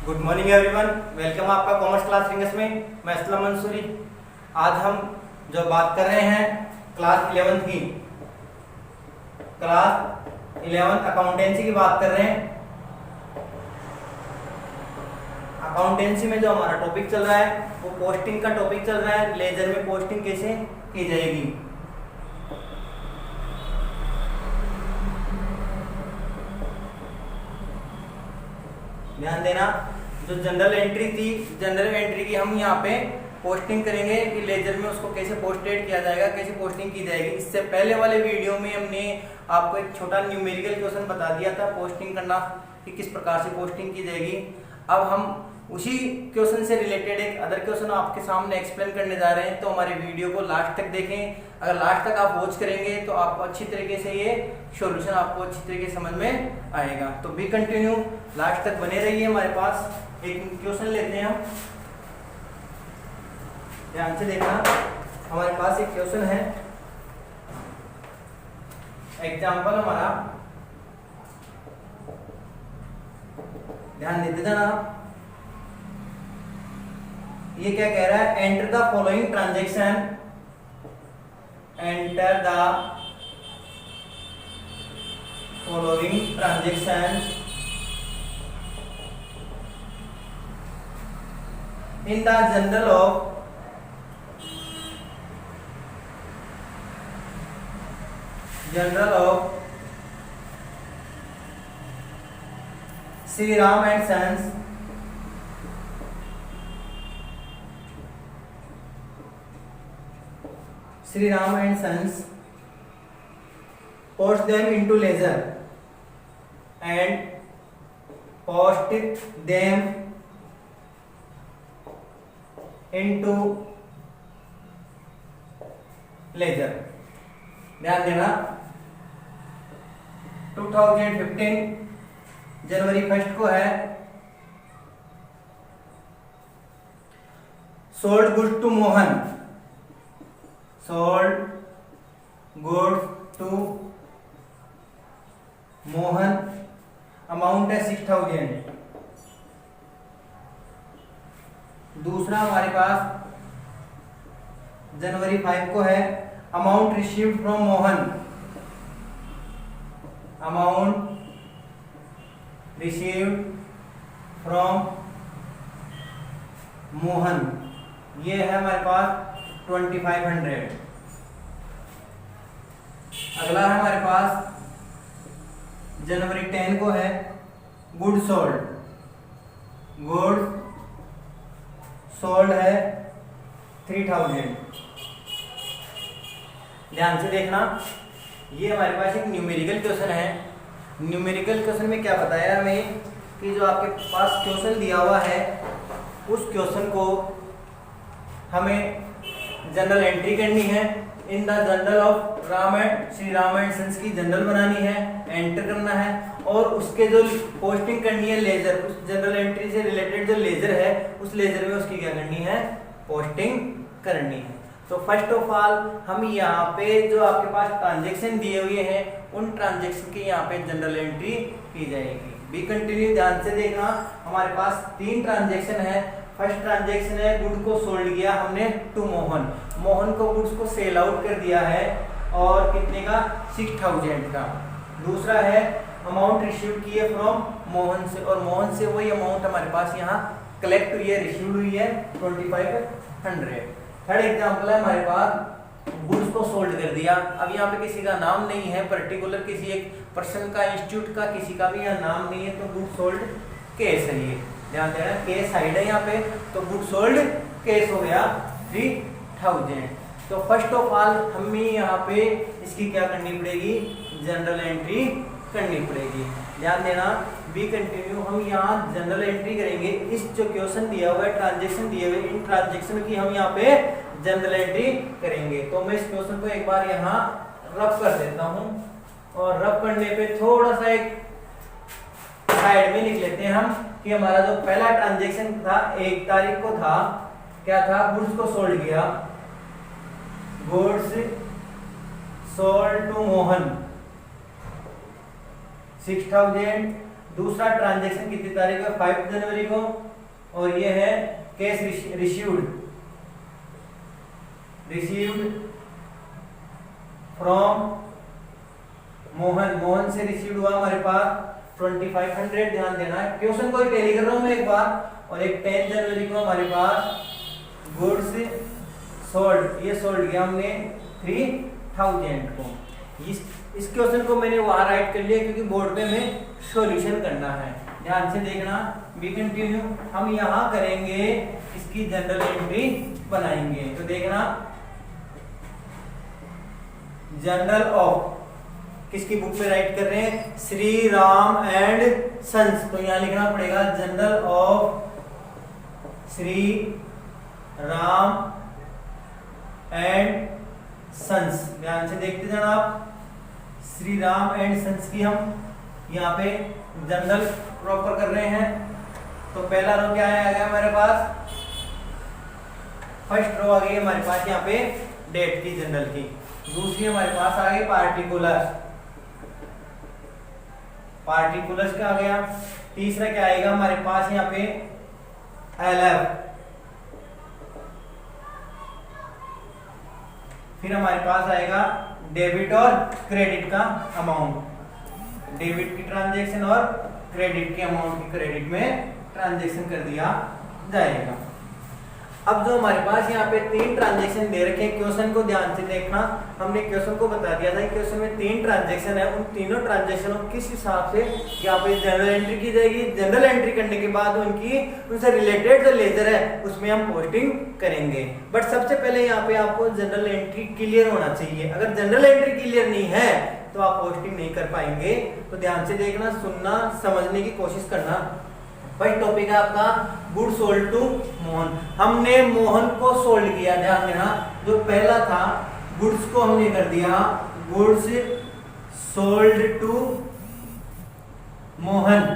Good morning everyone, welcome आपका commerce class rings में। मैं असलम मंसूरी। आज हम जो बात कर रहे हैं क्लास 11th की, क्लास 11th अकाउंटेंसी की बात कर रहे हैं। अकाउंटेंसी में जो हमारा टॉपिक चल रहा है वो पोस्टिंग का टॉपिक चल रहा है। लेजर में पोस्टिंग कैसे की जाएगी। ध्यान देना, जो जनरल एंट्री थी, जनरल एंट्री की हम यहाँ पे पोस्टिंग करेंगे कि लेजर में उसको कैसे पोस्टेड किया जाएगा, कैसे पोस्टिंग की जाएगी। इससे पहले वाले वीडियो में हमने आपको एक छोटा न्यूमेरिकल क्वेश्चन बता दिया था पोस्टिंग करना कि किस प्रकार से पोस्टिंग की जाएगी। अब हम उसी क्वेश्चन से रिलेटेड एक अदर क्वेश्चन आपके सामने एक्सप्लेन करने जा रहे हैं, तो हमारे वीडियो को लास्ट तक देखें। अगर लास्ट तक आप वॉच करेंगे तो आपको अच्छी तरीके से ये सॉल्यूशन आपको अच्छी तरीके से समझ में आएगा। तो बी कंटिन्यू, लास्ट तक बने रहिए। हमारे पास एक क्वेश्चन लेते हैं हम, ध्यान से देखना। हमारे पास एक क्वेश्चन है, एग्जाम्पल हमारा, ध्यान देते जाना। ये क्या कह रहा है, enter the following transaction, enter the following transaction in the journal of Shri Ram and sons, Sri Ram and Sons, post them into ledger and post them into ledger। ध्यान देना, 2015 जनवरी 1 को है। Sold goods to Mohan, sold goods to Mohan, amount है 6000। दूसरा हमारे पास जनवरी 5 को है, amount received from Mohan, amount received from Mohan, ये है हमारे पास 2500। अगला है हमारे पास जनवरी 10 को है, गुड सोल्ड, गुड सोल्ड है 3000। ध्यान से देखना, ये हमारे पास एक न्यूमेरिकल क्वेश्चन है। न्यूमेरिकल क्वेश्चन में क्या बताया हमें कि जो आपके पास क्वेश्चन दिया हुआ है उस क्वेश्चन को हमें जनरल एंट्री करनी है। In the journal of Ram and Shri Ram and sons की जनरल बनानी है, एंटर करना है, और उसके जो पोस्टिंग करनी है लेजर, उस जनरल एंट्री से रिलेटेड जो लेजर है उस लेजर में उसकी क्या करनी है, पोस्टिंग करनी है। तो फर्स्ट ऑफ ऑल हम यहाँ पे जो आपके पास ट्रांजेक्शन दिए हुए हैं उन ट्रांजेक्शन की यहाँ पे जनरल एंट्री की जाएगी। बी कंटिन्यू, ध्यान से देखना। हमारे पास 3 ट्रांजेक्शन है। फर्स्ट ट्रांजेक्शन है, गुड को सोल्ड किया हमने टू मोहन, मोहन को गुड्स को सेल आउट कर दिया है और कितने का, 6000 का। दूसरा है अमाउंट रिसीव किए फ्रॉम मोहन से, और मोहन से वही अमाउंट हमारे पास यहाँ कलेक्ट हुई है, रिसीव हुई है 2500। थर्ड एग्जांपल है हमारे पास, गुड्स को सोल्ड कर दिया। अब यहाँ पे किसी का नाम नहीं है पर्टिकुलर, किसी एक पर्सन का, इंस्टीट्यूट का, किसी का भी यहाँ नाम नहीं है, तो गुड सोल्ड केस है ये। ध्यान देना, केस साइड है यहाँ पे, तो गुड सोल्ड केस हो गया 3000। तो फर्स्ट ऑफ ऑल हमें यहाँ पे इसकी क्या करनी पड़ेगी, जनरल एंट्री करनी पड़ेगी। ध्यान देना, बी कंटिन्यू, हम यहाँ जनरल एंट्री करेंगे। इस जो क्वेश्चन दिया हुआ है, ट्रांजेक्शन दिए हुए, इन ट्रांजेक्शन की हम यहाँ पे जनरल एंट्री करेंगे। तो मैं इस क्वेश्चन को एक बार यहाँ रब कर देता हूँ, और रब करने पे थोड़ा सा एक साइड में लिख लेते हैं हम कि हमारा जो पहला ट्रांजेक्शन था 1 तारीख को था, क्या था, गुड्स को सोल्ड किया, गुड्स सोल्ड टू मोहन 6000 दूसरा ट्रांजैक्शन कितनी तारीख को, 5 जनवरी को, और ये है कैश रिसीव्ड फ्रॉम मोहन से रिसीव्ड हुआ हमारे पास 2500। ध्यान देना है, क्वेश्चन को टैली कर रहा हूं मैं एक बार। और एक 10 जनवरी को हमारे पास गुड्स सोल्ड, ये सोल्ड किया हमने 3000 को। इस क्वेश्चन को मैंने वहां राइट कर लिया क्योंकि बोर्ड पे हमें सॉल्यूशन करना है। ध्यान से देखना, वी कंटिन्यू। हम यहाँ करेंगे इसकी जनरल एंट्री बनाएंगे। तो देखना, जनरल ऑफ किसकी बुक पे राइट कर रहे हैं, श्री राम एंड सन्स। तो यहां लिखना पड़ेगा journal of Shri Ram and sons. ध्यान से देखते जाना आप, श्री राम एंड सन्स की हम यहाँ पे जनरल प्रॉपर कर रहे हैं। तो पहला रो क्या आ गया हमारे पास, फर्स्ट रो आ गई हमारे पास यहाँ पे डेट की जनरल की। दूसरी हमारे पास आ गई पार्टिकुलर्स का आ गया। तीसरा क्या आएगा हमारे पास यहाँ पे LF। फिर हमारे पास आएगा डेबिट और क्रेडिट का अमाउंट, डेबिट की ट्रांजैक्शन और क्रेडिट के अमाउंट की क्रेडिट में ट्रांजैक्शन कर दिया जाएगा। अब जो हमारे पास यहाँ पे 3 ट्रांजैक्शन दे रखे हैं, क्वेश्चन को ध्यान से देखना। हमने क्वेश्चन को बता दिया था कि क्वेश्चन में 3 ट्रांजैक्शन है, उन तीनों ट्रांजैक्शनों किस हिसाब से यहाँ पे जनरल एंट्री की जाएगी। जनरल एंट्री करने के बाद उनसे रिलेटेड जो लेजर है उसमें हम पोस्टिंग करेंगे। बट सबसे पहले यहाँ पे आपको जनरल एंट्री क्लियर होना चाहिए। अगर जनरल एंट्री क्लियर नहीं है तो आप पोस्टिंग नहीं कर पाएंगे। तो ध्यान से देखना, सुनना, समझने की कोशिश करना। फर्स्ट टॉपिक है आपका गुड सोल्ड टू मोहन। हमने मोहन को सोल्ड किया, ध्यान देना। जो पहला था गुड्स को हमने कर दिया गुड्स सोल्ड टू मोहन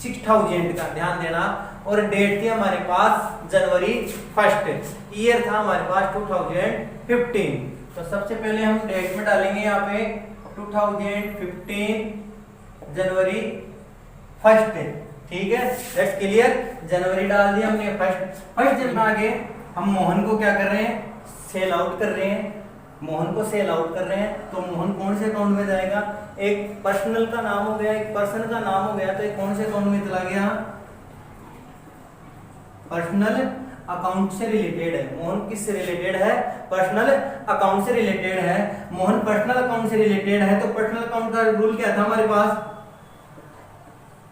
6000 का, ध्यान देना। और डेट थी हमारे पास जनवरी 1, ईयर था हमारे पास 2015। तो सबसे पहले हम डेट में डालेंगे यहाँ पे 2015 जनवरी 1, ठीक है, दैट्स क्लियर। जनवरी डाल दिया हमने, फर्स्ट दिन में आगे हम मोहन को क्या कर रहे हैं, सेल आउट कर रहे हैं। मोहन को सेल आउट कर रहे हैं तो मोहन कौन से अकाउंट में जाएगा, एक पर्सनल का नाम हो गया, एक पर्सन का नाम हो गया, तो एक कौन से अकाउंट में चला गया, पर्सनल अकाउंट से रिलेटेड है। मोहन किससे रिलेटेड है, पर्सनल अकाउंट से रिलेटेड है। मोहन पर्सनल अकाउंट से रिलेटेड है तो पर्सनल अकाउंट का रूल क्या था हमारे पास,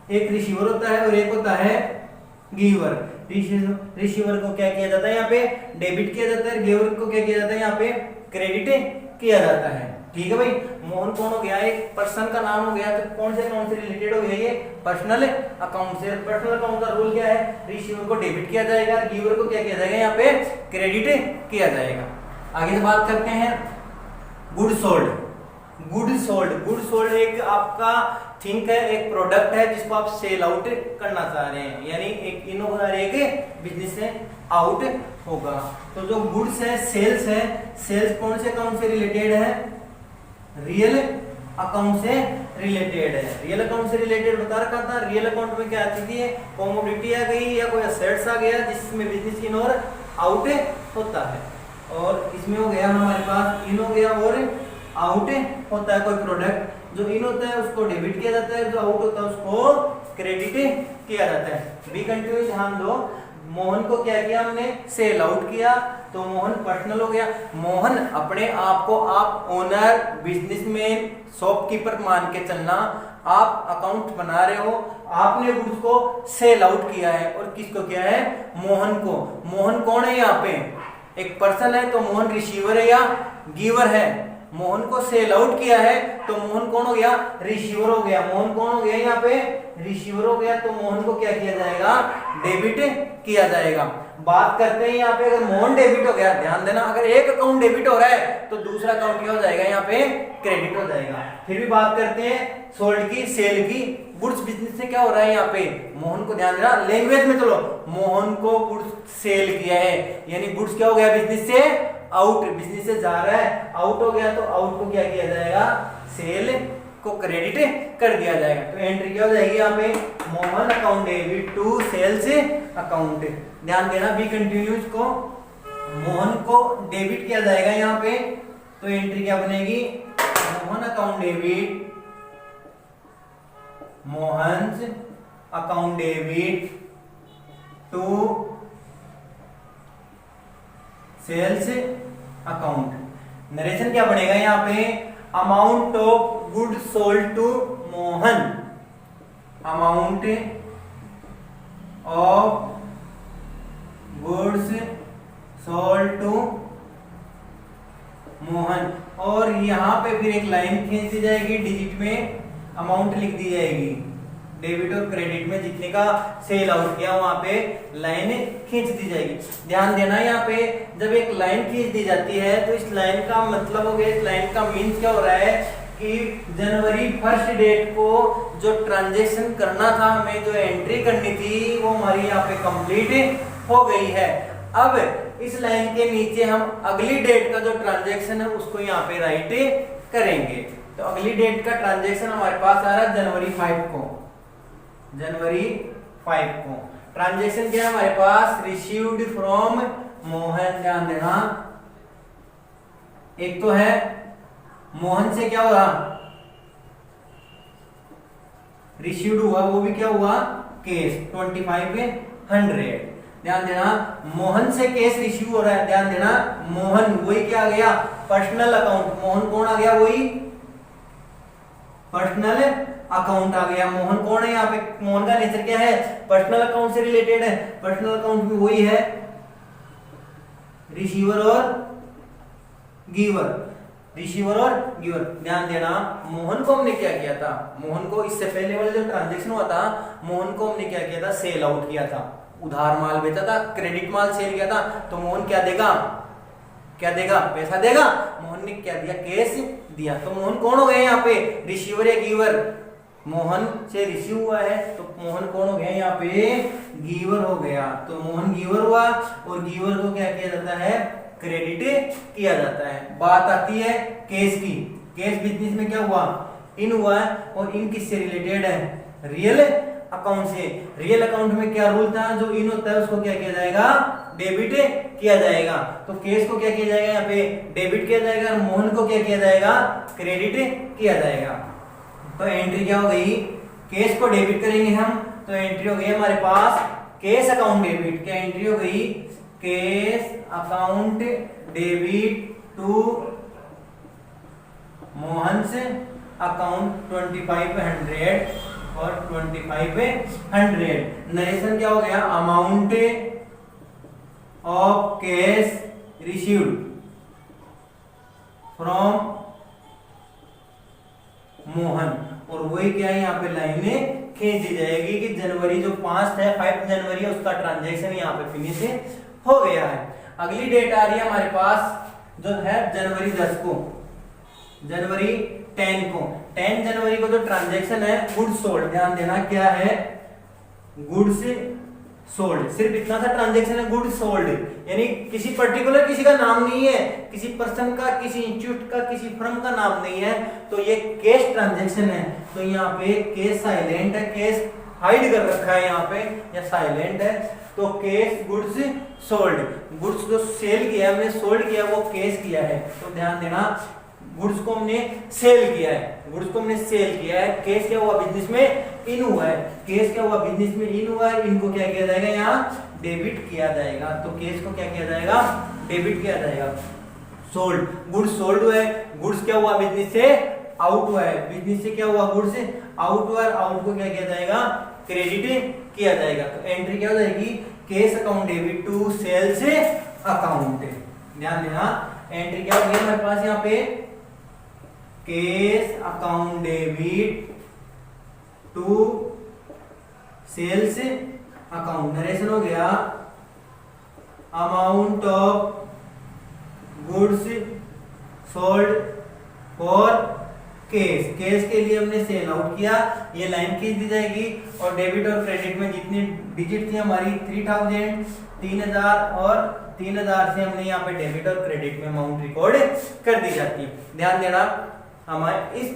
एक रिसीवर होता है और एक होता है गिवर। रिसीवर को क्या किया जाता है, यहाँ पे डेबिट किया जाता है, गिवर को क्या किया जाता है, यहाँ पे क्रेडिट किया जाता है। ठीक है भाई, मोहन कौन हो गया, एक पर्सन का नाम हो गया, तो कौन से अकाउंट से रिलेटेड हो गया, ये पर्सनल अकाउंट से। पर्सनल अकाउंट का रूल क्या है, रिसीवर को डेबिट किया जाएगा, गिवर को क्या किया जाएगा, यहाँ पे क्रेडिट किया जाएगा। आगे से बात करते हैं गुड सोल्ड। गुड सोल्ड एक आपका थिंक है, एक प्रोडक्ट है जिसको आप सेल आउट करना चाह रहे हैं, यानी एक इन होगा, एक बिजनेस से आउट होगा। तो जो गुड्स है, सेल्स कौन से अकाउंट से रिलेटेड है, रियल अकाउंट से रिलेटेड है। रियल अकाउंट से रिलेटेड बता रखा था। रियल अकाउंट में क्या आती थी, कमोडिटी आ गई या कोई असेट्स आ गया जिसमें बिजनेस इन और आउट होता है। और इसमें हो गया हमारे पास इन हो गया और आउट होता है। कोई प्रोडक्ट जो इन होता है उसको डेबिट किया जाता है, जो आउट होता है उसको क्रेडिट किया जाता है। बी कंटिन्यू, ध्यान दो। मोहन को क्या किया हमने, सेल आउट किया, तो मोहन पर्सनल हो गया। मोहन अपने आप को आप ओनर, बिजनेसमैन, शॉपकीपर मान के चलना। आप अकाउंट बना रहे हो, आपने गुड्स को सेल आउट किया है और किसको किया है, मोहन को। मोहन कौन है यहाँ पे, एक पर्सन है, तो मोहन रिसीवर है या गिवर है। मोहन को सेल आउट किया है तो मोहन कौन हो गया, रिसीवर हो गया। मोहन कौन हो गया यहाँ पे, रिसीवर हो गया, तो मोहन को क्या किया जाएगा, डेबिट किया जाएगा। बात करते हैं यहाँ पे, अगर मोहन डेबिट हो गया, ध्यान देना, अगर एक अकाउंट डेबिट हो रहा है तो दूसरा अकाउंट क्या हो जाएगा, यहाँ पे क्रेडिट हो जाएगा। फिर भी बात करते हैं सोल्ड की, सेल की। गुड्स बिजनेस से क्या हो रहा है यहाँ पे, मोहन को ध्यान देना, लैंग्वेज में चलो, मोहन को गुड्स सेल किया है, यानी गुड्स क्या हो गया, बिजनेस से आउट, बिजनेस से जा रहा है, आउट हो गया, तो आउट को क्या किया जाएगा, सेल को क्रेडिट कर दिया जाएगा। तो एंट्री क्या हो जाएगी यहाँ पे, Mohan account debit to sales account. ध्यान देना, बी कंटिन्यूज को मोहन को डेबिट किया जाएगा यहाँ पे, तो एंट्री क्या बनेगी, Mohan account debit, Mohan account debit to sales account. Narration क्या बनेगा यहाँ पे, amount of good sold to Mohan, amount of goods sold to Mohan. और यहाँ पे फिर एक लाइन खींच दी जाएगी, डिजिट में अमाउंट लिख दी जाएगी, डेबिट और क्रेडिट में जितने का सेल आउट किया वहां पे लाइन खींच दी जाएगी। ध्यान देना, यहाँ पे जब एक लाइन खींच दी जाती है तो इस लाइन का मतलब हो गया, इस लाइन का मीन्स क्या हो रहा है कि जनवरी 1 डेट को जो ट्रांजैक्शन करना था, हमें जो एंट्री करनी थी, वो हमारी यहाँ पे कंप्लीट हो गई है। अब इस लाइन के नीचे हम अगली डेट का जो ट्रांजैक्शन है उसको यहाँ पे राइट करेंगे। तो अगली डेट का ट्रांजैक्शन हमारे पास आ रहा है जनवरी 5 को, जनवरी 5 को ट्रांजैक्शन क्या है हमारे पास, रिसीव्ड फ्रॉम मोहन। ध्यान देना, एक तो है मोहन से क्या हुआ, रिसीव्ड हुआ, वो भी क्या हुआ, केस 2500। ध्यान देना, मोहन से केस रिसीव हो रहा है। ध्यान देना, मोहन वही क्या आ गया, पर्सनल अकाउंट। मोहन कौन आ गया, वही पर्सनल अकाउंट आ गया। मोहन कौन है यहाँ पे, मोहन का नेचर क्या है, पर्सनल अकाउंट से रिलेटेड है। पर्सनल अकाउंट भी वही है, रिसीवर और गिवर, रिसीवर और गिवर। ध्यान देना, मोहन को हमने क्या किया था, मोहन को इससे पहले वाले जो ट्रांजैक्शन हुआ था, मोहन को हमने क्या किया था, सेल आउट किया था, उधार माल बेचा था, क्रेडिट माल सेल किया था। तो मोहन क्या देगा, क्या देगा, पैसा देगा। मोहन ने क्या दिया, कैश दिया। तो मोहन कौन हो गए यहाँ पे, रिसीवर या गिवर। मोहन से रिसीव हुआ है तो मोहन कौन हो गया यहाँ पे, गिवर हो गया। तो मोहन गिवर हुआ और गिवर को क्या किया जाता है, क्रेडिट किया जाता है। बात आती है केस की, केस बिजनेस में क्या हुआ, इन हुआ है, और इन किससे रिलेटेड है, रियल अकाउंट से। रियल अकाउंट में क्या रूल था, जो इन होता है उसको क्या किया जाएगा, डेबिट किया जाएगा। तो केस को क्या किया जाएगा, यहाँ पे डेबिट किया जाएगा, और मोहन को क्या किया जाएगा, क्रेडिट किया जाएगा। तो एंट्री क्या हो गई, केस को डेबिट करेंगे हम, तो एंट्री हो गई हमारे पास केस अकाउंट डेबिट। क्या एंट्री हो गई, case account debit to Mohan से अकाउंट 2500 और 2500। नरेशन क्या हो गया, amount of cash received from Mohan. और वही क्या है, यहाँ पे लाइनें खींच दी जाएगी कि जनवरी जो 5 है, 5 जनवरी है, उसका ट्रांजैक्शन यहाँ पे फिनिश हो गया है। अगली डेट आ रही है हमारे पास जो है जनवरी 10 को, जनवरी 10 को। 10 जनवरी को जो ट्रांजैक्शन है गुड्स सोल्ड। ध्यान देना, क्या है, गुड्स सोल्ड। सिर्फ इतना सा ट्रांजैक्शन है, गुड्स सोल्ड, यानी किसी पर्टिकुलर किसी का नाम नहीं है, किसी पर्सन का, किसी इंस्टीट्यूट का, किसी फर्म का नाम नहीं है। तो ये कैश ट्रांजैक्शन है। तो यहाँ पे कैश साइलेंट है, कैश हाइड कर रखा है यहाँ पे, या साइलेंट है। तो कैश गुड्स सोल्ड, गुड्स जो सेल किया हमने, सोल्ड किया, वो कैश किया है। तो ध्यान देना, गुड्स को हमने सेल किया है, गुड्स को हमने सेल किया है। कैश क्या हुआ, बिजनेस में इन हुआ है। कैश क्या हुआ, बिजनेस में इन हुआ है। इनको क्या किया जाएगा, यहाँ डेबिट किया जाएगा। तो कैश को क्या किया जाएगा, डेबिट किया जाएगा। सोल्ड, गुड्स सोल्ड हुआ है, गुड्स क्या हुआ, बिजनेस से आउट हुआ है, बिजनेस से क्या हुआ, गुड्स आउट हुआ है। आउट को क्या किया जाएगा, क्रेडिट किया जाएगा। तो एंट्री क्या हो जाएगी, cash account debit to sales account. ध्यान देना, एंट्री क्या हो गई हमारे पास यहाँ पे, cash account debit to sales account. Narration हो गया, amount of goods sold for case. Case के लिए हमने सेल आउट किया, ये लाइन खींच दी जाएगी। और डेबिट और क्रेडिट में जितनी डिजिट थी हमारी 3000, 3000 और 3000 से हमने यहाँ पे डेबिट और क्रेडिट में अमाउंट रिकॉर्ड कर दी जाती है। ध्यान देना, हमें इस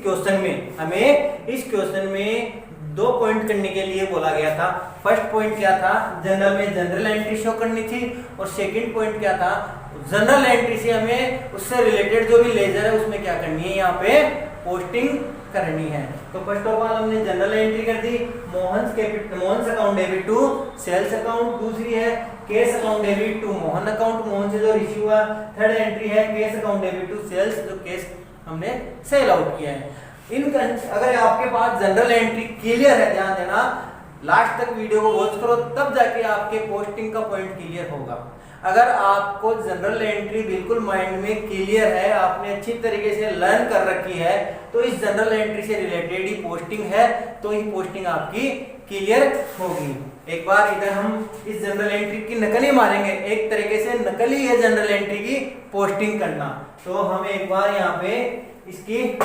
क्वेश्चन में 2 पॉइंट करने के लिए बोला गया था। फर्स्ट पॉइंट क्या था, जनरल में जनरल एंट्री शो करनी थी, और सेकंड पॉइंट क्या था, जनरल एंट्री से हमें उससे रिलेटेड जो भी लेजर है उसमें क्या करनी है, यहाँ पे पोस्टिंग करनी है। तो फर्स्ट ऑफ ऑल हमने जनरल एंट्री कर दी, Mohan account debit to sales account. दूसरी है cash account debit to Mohan account, Mohan से जो रिसीव हुआ। थर्ड एंट्री है cash account debit to sales, जो केस हमने सेल आउट किया है। अगर आपके पास जनरल एंट्री क्लियर है, ध्यान देना, लास्ट तक वीडियो को वॉच करो, तब जाके आपके पोस्टिंग का पॉइंट क्लियर होगा। अगर आपको जनरल एंट्री बिल्कुल माइंड में क्लियर है, आपने अच्छी तरीके से लर्न कर रखी है, तो इस जनरल एंट्री से रिलेटेड ही पोस्टिंग है, तो ही पोस्टिंग आपकी क्लियर होगी। एक बार इधर हम इस जनरल एंट्री की नकल ही मारेंगे, एक तरीके से नकल ही है जनरल एंट्री की पोस्टिंग करना। तो हम एक बार यहाँ पे इसकी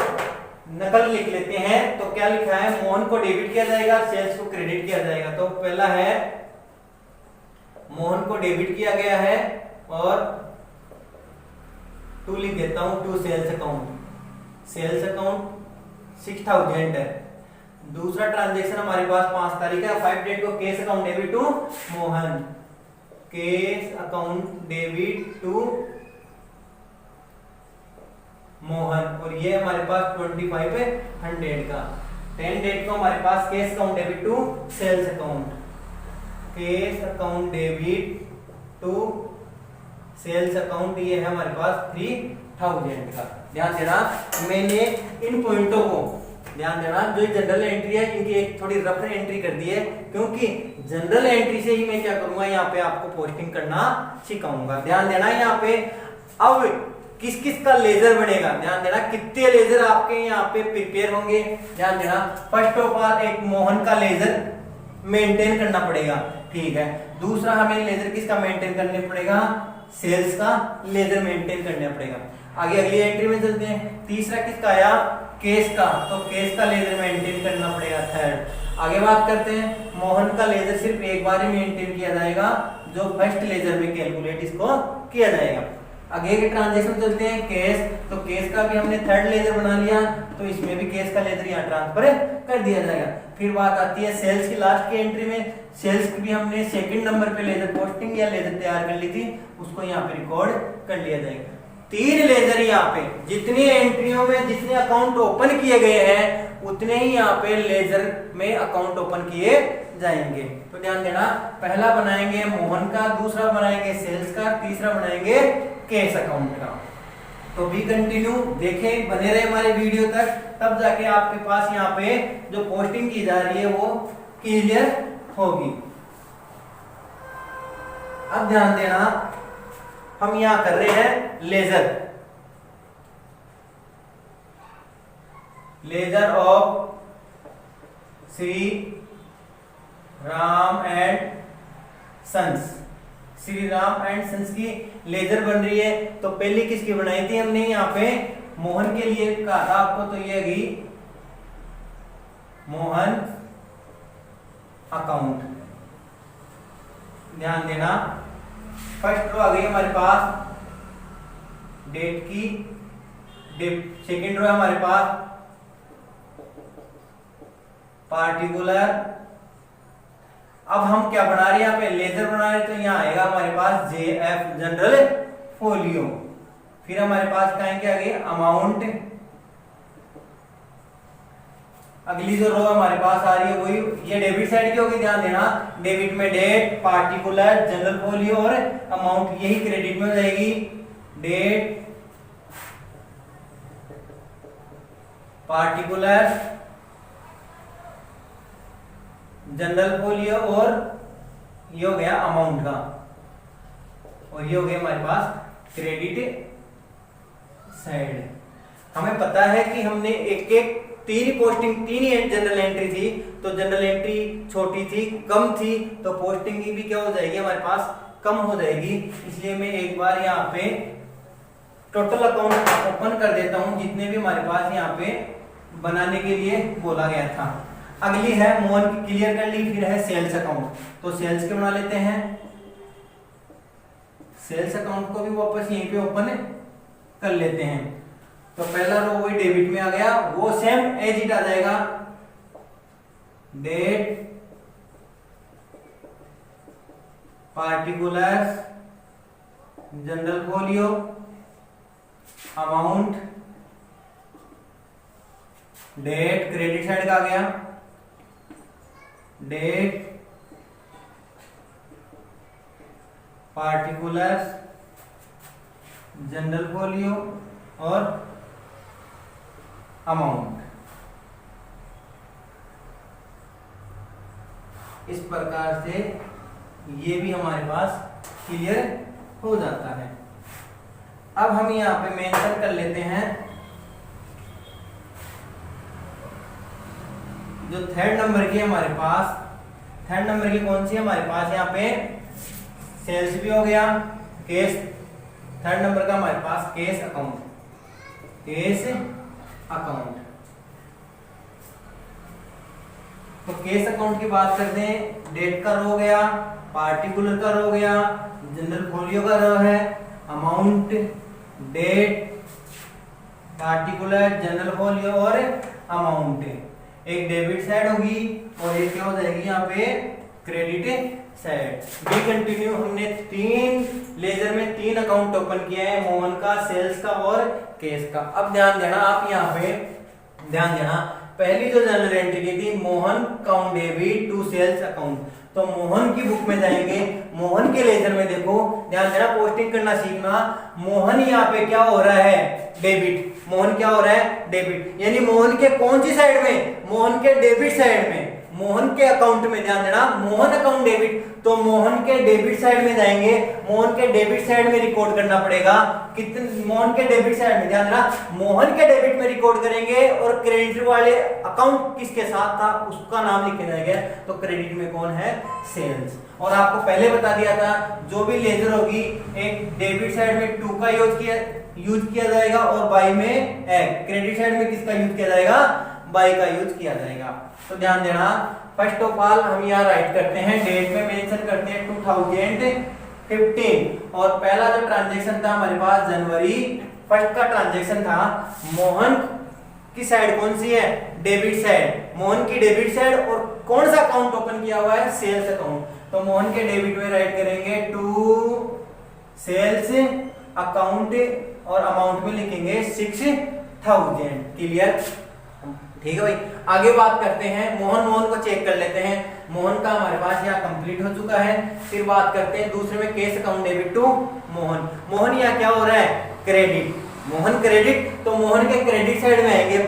नकल लिख लेते हैं। तो क्या लिखा है, मोहन को डेबिट किया जाएगा, सेल्स को क्रेडिट किया जाएगा। तो पहला है मोहन को डेबिट किया गया है और टू लिख देता हूं, टू सेल्स अकाउंट 6000 है। दूसरा ट्रांजैक्शन हमारे पास 5 तारीख है, 5 डेट को case account debit to Mohan, case account debit to Mohan, और ये हमारे पास 2500 का। 10 डेट को हमारे पास case account debit to sales account, cash account debit to sales account, ये है हमारे पास 3000 का। ध्यान देना, मैंने इन पॉइंटों को ध्यान देना, जो जनरल एंट्री है इनकी एक थोड़ी रफ एंट्री कर दी है, क्योंकि जनरल एंट्री से ही मैं क्या करूंगा, यहाँ पे आपको पोस्टिंग करना सिखाऊंगा। ध्यान देना, यहाँ पे अब किस किस का लेजर बनेगा, ध्यान देना, कितने लेजर आपके यहाँ पे प्रिपेयर होंगे। ध्यान देना, फर्स्ट ऑफ ऑल एक मोहन का लेजर मेंटेन करना पड़ेगा, ठीक है। दूसरा हमें लेजर किसका मेंटेन करने पड़ेगा, सेल्स का लेजर मेंटेन करना पड़ेगा। आगे अगली एंट्री में चलते हैं। तीसरा किसका आया, केस का, तो केस का लेजर मेंटेन करना पड़ेगा। थर्ड आगे बात करते हैं, मोहन का लेजर सिर्फ एक बार ही मेंटेन किया जाएगा, जो फर्स्ट लेजर में कैलकुलेट इसको किया जाएगा। आगे के ट्रांजैक्शन चलते हैं, केस, तो केस का भी हमने थर्ड लेजर बना लिया, तो इसमें भी केस का लेजर यहाँ ट्रांसफर कर दिया जाएगा। फिर बात आती है सेल्स की, लास्ट की एंट्री में सेल्स की भी हमने सेकंड नंबर पे लेजर पोस्टिंग या लेजर तैयार कर ली थी, उसको यहाँ पे रिकॉर्ड कर लिया जाएगा। 3 लेजर यहाँ पे, जितनी एंट्रियों में जितने अकाउंट ओपन किए गए हैं उतने ही यहाँ पे लेजर में अकाउंट ओपन किए जाएंगे। तो ध्यान देना, पहला बनाएंगे मोहन का, दूसरा बनाएंगे सेल्स का, तीसरा बनाएंगे केस अकाउंट का। तो भी कंटिन्यू देखें, बने रहे हमारे वीडियो तक, तब जाके आपके पास यहाँ पे जो पोस्टिंग की जा रही है वो क्लियर होगी। अब ध्यान देना, हम यहां कर रहे हैं ledger of Shri Ram and sons, Shri Ram and sons की लेजर बन रही है। तो पहले किसकी बनाई थी हमने, यहाँ पे मोहन के लिए कहा था आपको, तो ये गई मोहन अकाउंट। ध्यान देना, फर्स्ट रो आ गई हमारे पास डेट की, सेकेंड रो है हमारे पास पार्टिकुलर। अब हम क्या बना रहे हैं, यहाँ पे लेजर बना रहे हैं, तो यहाँ आएगा हमारे पास JF जनरल फोलियो। फिर हमारे पास कहेंगे आगे अमाउंट। अगली जो रो हमारे पास आ रही है वही ये डेबिट साइड की होगी, ध्यान देना, डेबिट में डेट, पार्टिकुलर, जनरल फोलियो और अमाउंट, यही क्रेडिट में हो जाएगी, डेट, पार्टिकुलर, जनरल फोलियो और ये हो गया अमाउंट का, और ये हो गया हमारे पास क्रेडिट साइड। हमें पता है कि हमने एक एक तीन ही जनरल एंट्री थी, तो जनरल एंट्री छोटी थी, कम थी, तो पोस्टिंग की भी क्या हो जाएगी हमारे पास, कम हो जाएगी। इसलिए मैं एक बार यहाँ पे टोटल अकाउंट ओपन कर देता हूँ, जितने भी हमारे पास यहाँ पे बनाने के लिए बोला गया था। अगली है मोहन की क्लियर कर ली, फिर है सेल्स अकाउंट, तो सेल्स के बना लेते हैं। सेल्स अकाउंट को भी वापस यहीं पे ओपन कर लेते हैं। तो पहला रो वही डेबिट में आ गया, वो सेम एज इट आ जाएगा, date particulars journal folio amount date credit side का आ गया, डेट पार्टिकुलर्स जनरल फोलियो और अमाउंट। इस प्रकार से ये भी हमारे पास क्लियर हो जाता है। अब हम यहाँ पे मेंशन कर लेते हैं जो थर्ड नंबर की हमारे पास, थर्ड नंबर की कौन सी है हमारे पास, यहाँ पे सेल्स भी हो गया, केस, थर्ड नंबर का हमारे पास केस अकाउंट, केस अकाउंट। तो केस अकाउंट की बात करते हैं, डेट का रो हो गया, पार्टिकुलर का रो हो गया, जनरल फोलियो का रो है, amount, date, particular, journal folio और अमाउंट। एक डेबिट साइड होगी और एक क्या हो जाएगी यहाँ पे क्रेडिट साइड। बी कंटिन्यू, हमने तीन लेजर में तीन अकाउंट ओपन किया है, मोहन का, सेल्स का और केस का। अब ध्यान देना, आप यहाँ पे ध्यान देना, पहली जो जनरल एंट्री की थी Mohan count debit to sales account, तो मोहन की बुक में जाएंगे, मोहन के लेजर में देखो, ध्यान देना, पोस्टिंग करना सीखना। मोहन यहाँ पे क्या हो रहा है, डेबिट, मोहन क्या हो रहा है, डेबिट, यानी मोहन के कौन सी साइड में, मोहन के डेबिट साइड में, मोहन के अकाउंट में, ध्यान देना, मोहन अकाउंट डेबिट, तो मोहन के डेबिट साइड में जाएंगे, मोहन के डेबिट साइड में रिकॉर्ड करना पड़ेगा, कितने, मोहन के डेबिट साइड में, ध्यान देना, मोहन के डेबिट में रिकॉर्ड करेंगे और क्रेडिट वाले अकाउंट किसके साथ था उसका नाम लिखे जाएगा, तो क्रेडिट में कौन है, सेल्स। और आपको पहले बता दिया था जो भी लेजर होगी एक डेबिट साइड में 2 का यूज किया जाएगा और बाई में क्रेडिट साइड में किसका यूज किया जाएगा, बाई का यूज किया जाएगा। तो ध्यान देना, फर्स्ट ऑफ ऑल हम यहाँ राइट करते हैं, डेट में मेंशन करते हैं 2015 और पहला जो ट्रांजैक्शन था हमारे पास जनवरी फर्स्ट का ट्रांजैक्शन था। मोहन की साइड कौन सी है, डेबिट साइड, मोहन की डेबिट साइड और कौन सा अकाउंट ओपन किया हुआ है, सेल्स अकाउंट, तो मोहन के डेबिट में राइट करेंगे टू सेल्स अकाउंट और अमाउंट में लिखेंगे 6000। क्लियर, ठीक है भाई। आगे बात करते हैं मोहन को चेक कर लेते हैं, मोहन का हमारे पास यहाँ कंप्लीट हो चुका है। फिर बात करते हैं दूसरे में case account debit to Mohan यहाँ क्या हो रहा है, क्रेडिट, मोहन क्रेडिट, तो मोहन के क्रेडिट साइड में आएंगे,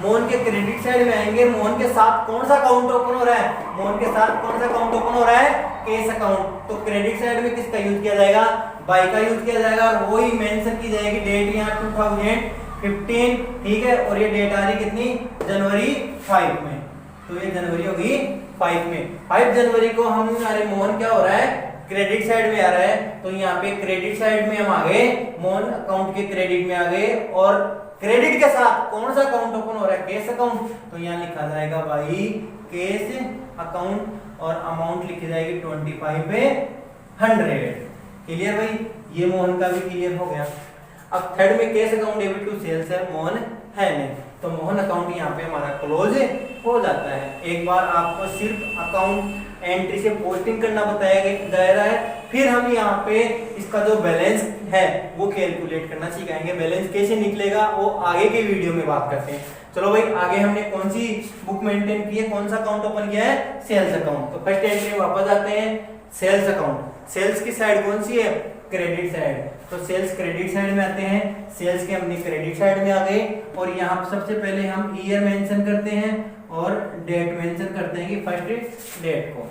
मोहन के क्रेडिट साइड में आएंगे, मोहन के साथ कौन सा अकाउंट ओपन हो रहा है, मोहन के साथ कौन सा अकाउंट ओपन हो रहा है, केस अकाउंट, तो क्रेडिट साइड में किसका यूज किया जाएगा, बाई का यूज किया जाएगा और वही मेंशन की जाएगी डेट यहाँ 2015, ठीक है, और ये डेट आ रही कितनी, जनवरी 5 में, तो ये जनवरी होगी 5 में, 5 जनवरी को हम, अरे मोहन क्या हो रहा है, क्रेडिट साइड में आ रहा है, तो यहाँ पे क्रेडिट साइड में हम आ गए, मोहन अकाउंट के क्रेडिट में आ गए और क्रेडिट के साथ कौन सा अकाउंट ओपन हो रहा है, केस अकाउंट, तो यहाँ लिखा जाएगा भाई केस अकाउंट और अमाउंट लिखी जाएगी 25/100। क्लियर भाई, ये मोहन का भी क्लियर हो गया। अब थर्ड में case account debit to sales है, मोहन है नहीं, तो मोहन अकाउंट यहाँ पे हमारा क्लोज हो जाता है। एक बार आपको सिर्फ अकाउंट एंट्री से पोस्टिंग करना बताया गया है, फिर हम यहाँ पे इसका जो बैलेंस है वो कैलकुलेट करना सिखाएंगे। बैलेंस कैसे निकलेगा वो आगे के वीडियो में बात करते हैं। चलो भाई, आगे हमने कौन सी बुक मेंटेन की है, कौन सा अकाउंट ओपन किया है, सेल्स अकाउंट। तो फर्स्ट एंट्री में वापस आते हैं, सेल्स अकाउंट, सेल्स की साइड कौन सी है, क्रेडिट साइड, तो सेल्स क्रेडिट साइड में आते हैं, सेल्स के हमने क्रेडिट साइड में आ गए और यहाँ सबसे पहले हम ईयर मेंशन करते हैं और डेट मेंशन करते हैं कि फर्स्ट डेट को,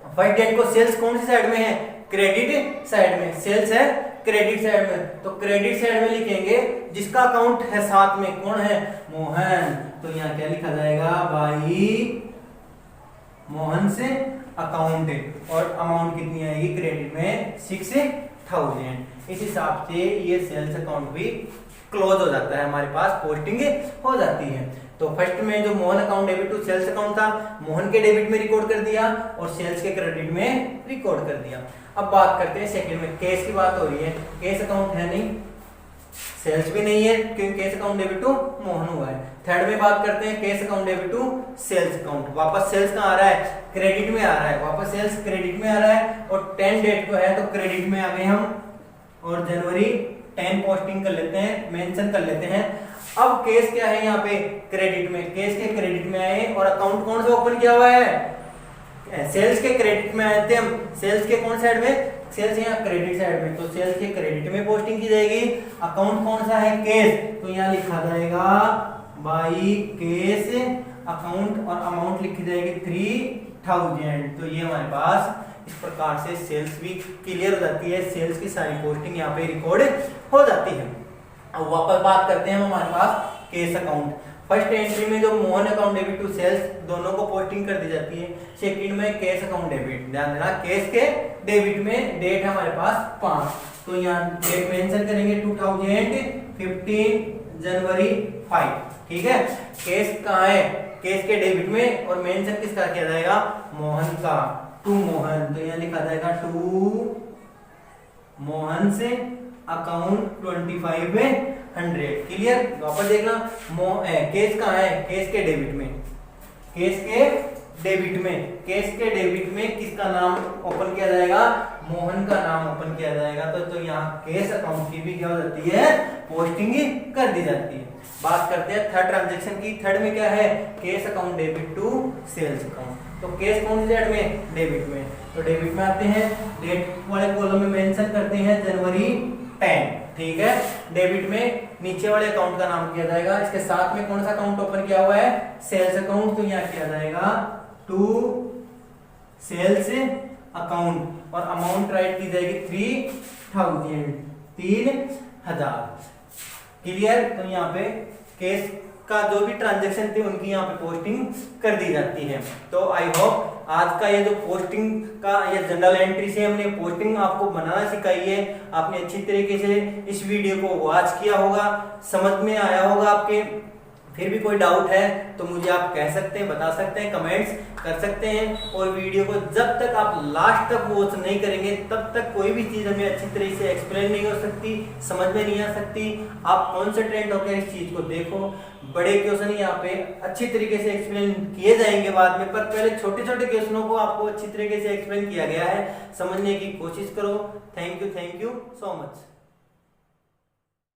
फर्स्ट डेट को सेल्स कौन सी साइड में है, क्रेडिट साइड में, सेल्स है क्रेडिट साइड में, तो क्रेडिट साइड में लिखेंगे जिसका अकाउंट है साथ में, कौन है, मोहन, तो यहाँ क्या लिखा जाएगा, बाई मोहन से अकाउंट और अमाउंट कितनी आएगी क्रेडिट में 6000। इस हिसाब से ये सेल्स अकाउंट भी क्लोज हो जाता है, हमारे पास पोस्टिंग हो जाती है। तो फर्स्ट में जो Mohan account debit to sales account था, मोहन के डेबिट में रिकॉर्ड कर दिया और सेल्स के क्रेडिट में रिकॉर्ड कर दिया। अब बात करते हैं सेकंड में, केस की बात हो रही है, केस अकाउंट है नहीं, सेल्स भी नहीं है क्योंकि cash account debit to Mohan हुआ है। थर्ड में बात करते हैं cash account debit to sales account. वापस सेल्स कहाँ आ रहा है, क्रेडिट में आ रहा है, वापस सेल्स क्रेडिट में आ रहा है और 10 डेट को है तो क्रेडिट में आ गए हम और जनवरी 10 पोस्टिंग कर लेते हैं, मेंशन कर लेते हैं। अब केस क्या है यहाँ पे क्रेडिट में, केस के क्रेडिट में आए और अकाउंट कौन सा ओपन किया हुआ है, सेल्स के क्रेडिट में आए थे हम। सेल्स के कौन साइड में, सेल्स यहाँ क्रेडिट साइड में, तो सेल्स के क्रेडिट में पोस्टिंग की जाएगी। अकाउंट कौन सा है, केस, तो यहाँ लिखा जाएगा बाई केस अकाउंट और अमाउंट लिखी जाएगी 3000। तो ये हमारे पास इस प्रकार से सेल्स भी क्लियर हो जाती है, सेल्स की सारी पोस्टिंग यहाँ पे रिकॉर्ड हो जाती है। अब वापस बात करते हैं हमारे पास केस अकाउंट। फर्स्ट एंट्री में जो Mohan account debit to sales दोनों को पोस्टिंग कर दी जाती है। सेकंड में केस अकाउंट डेबिट, ध्यान देना केस के डेबिट में डेट है हमारे पास 5, तो यहाँ डेट मेंशन करेंगे 2015 जनवरी 5, ठीक है। केस कहाँ है, केस के डेबिट में और मेंशन किसका किया जाएगा, मोहन का, टू मोहन, तो यहाँ लिखा जाएगा टू मोहन से अकाउंट 2500। क्लियर, वापस देखना केस कहाँ है, केस के डेबिट में, केस के डेबिट में, केस के डेबिट में किसका नाम ओपन किया जाएगा, मोहन का नाम ओपन किया जाएगा। तो यहाँ केस अकाउंट की भी क्या हो जाती है, पोस्टिंग कर दी जाती है। बात करते हैं थर्ड ट्रांजैक्शन की। थर्ड में क्या है, cash account debit to sales account. तो केस कौन सी साइड में, डेबिट में, तो डेबिट में आते हैं, डेट वाले कॉलम में मेंशन करते हैं जनवरी 10, ठीक है। डेबिट में नीचे वाले अकाउंट का नाम किया जाएगा, इसके साथ में कौन सा अकाउंट ओपन किया हुआ है, सेल्स अकाउंट, तो यहाँ किया जाएगा टू सेल्स अकाउंट और अमाउंट राइट की जाएगी 3000। क्लियर, तो यहाँ पे केस का जो भी ट्रांजैक्शन थे उनकी यहाँ पे पोस्टिंग कर दी जाती है। तो आई होप आज का ये जो पोस्टिंग का ये जनरल एंट्री से हमने पोस्टिंग आपको बनाना सिखाई है, आपने अच्छी तरीके से इस वीडियो को वॉच किया होगा, समझ में आया होगा आपके। फिर भी कोई डाउट है तो मुझे आप कह सकते हैं, बता सकते हैं, कमेंट्स कर सकते हैं। और वीडियो को जब तक आप लास्ट तक वॉच नहीं करेंगे तब तक कोई भी चीज़ हमें अच्छी तरह से एक्सप्लेन नहीं हो सकती, समझ में नहीं आ सकती। आप कॉन्सेंट्रेट होकर इस चीज़ को देखो। बड़े क्वेश्चन यहाँ पे अच्छी तरीके से एक्सप्लेन किए जाएंगे बाद में, पर पहले छोटे छोटे क्वेश्चनों को आपको अच्छी तरीके से एक्सप्लेन किया गया है, समझने की कोशिश करो। Thank you so much.